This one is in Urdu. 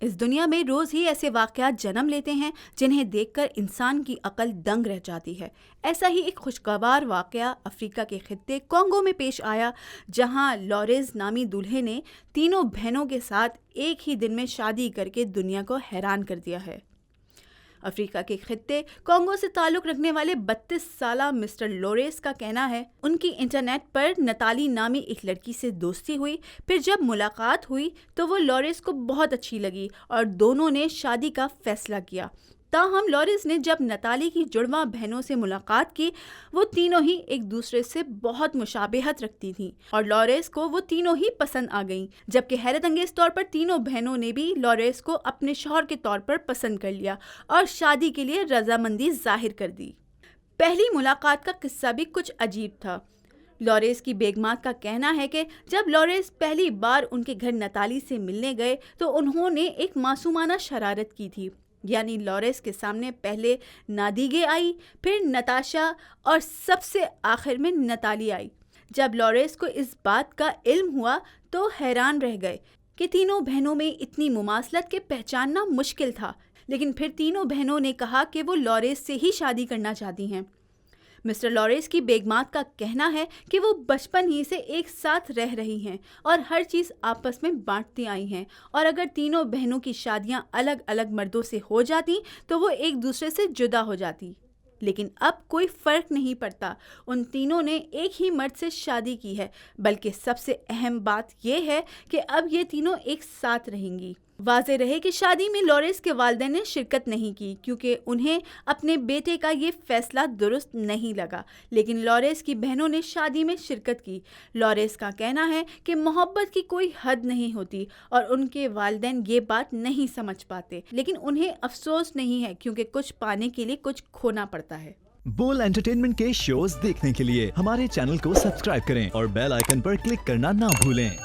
اس دنیا میں روز ہی ایسے واقعات جنم لیتے ہیں جنہیں دیکھ کر انسان کی عقل دنگ رہ جاتی ہے۔ ایسا ہی ایک خوشگوار واقعہ افریقہ کے خطے کانگو میں پیش آیا، جہاں لوریز نامی دولہے نے تینوں بہنوں کے ساتھ ایک ہی دن میں شادی کر کے دنیا کو حیران کر دیا ہے۔ افریقہ کے خطے کانگو سے تعلق رکھنے والے 32 سالہ مسٹر لوریس کا کہنا ہے ان کی انٹرنیٹ پر نتالی نامی ایک لڑکی سے دوستی ہوئی۔ پھر جب ملاقات ہوئی تو وہ لوریس کو بہت اچھی لگی اور دونوں نے شادی کا فیصلہ کیا۔ تاہم لوریس نے جب نتالی کی جڑواں بہنوں سے ملاقات کی، وہ تینوں ہی ایک دوسرے سے بہت مشابہت رکھتی تھیں اور لوریس کو وہ تینوں ہی پسند آ گئیں، جبکہ حیرت انگیز طور پر تینوں بہنوں نے بھی لوریس کو اپنے شوہر کے طور پر پسند کر لیا اور شادی کے لیے رضامندی ظاہر کر دی۔ پہلی ملاقات کا قصہ بھی کچھ عجیب تھا۔ لوریس کی بیگمات کا کہنا ہے کہ جب لوریس پہلی بار ان کے گھر نتالی سے ملنے گئے تو انہوں نے ایک معصومانہ شرارت کی تھی، یعنی لوریس کے سامنے پہلے نادیگے آئی، پھر نتاشا اور سب سے آخر میں نتالی آئی۔ جب لوریس کو اس بات کا علم ہوا تو حیران رہ گئے کہ تینوں بہنوں میں اتنی مماثلت کے پہچاننا مشکل تھا، لیکن پھر تینوں بہنوں نے کہا کہ وہ لوریس سے ہی شادی کرنا چاہتی ہیں۔ مسٹر لوریس کی بیگمات کا کہنا ہے کہ وہ بچپن ہی سے ایک ساتھ رہ رہی ہیں اور ہر چیز آپس میں بانٹتی آئی ہیں، اور اگر تینوں بہنوں کی شادیاں الگ الگ مردوں سے ہو جاتی تو وہ ایک دوسرے سے جدا ہو جاتی، لیکن اب کوئی فرق نہیں پڑتا، ان تینوں نے ایک ہی مرد سے شادی کی ہے، بلکہ سب سے اہم بات یہ ہے کہ اب یہ تینوں ایک ساتھ رہیں گی۔ واضح رہے کہ شادی میں لوریس کے والدین نے شرکت نہیں کی کیونکہ انہیں اپنے بیٹے کا یہ فیصلہ درست نہیں لگا، لیکن لوریس کی بہنوں نے شادی میں شرکت کی۔ لوریس کا کہنا ہے کہ محبت کی کوئی حد نہیں ہوتی اور ان کے والدین یہ بات نہیں سمجھ پاتے، لیکن انہیں افسوس نہیں ہے کیونکہ کچھ پانے کے لیے کچھ کھونا پڑتا ہے۔ بول انٹرٹینمنٹ کے شوز دیکھنے کے لیے ہمارے چینل کو سبسکرائب کریں اور بیل آئیکن پر کلک کرنا نہ بھولیں۔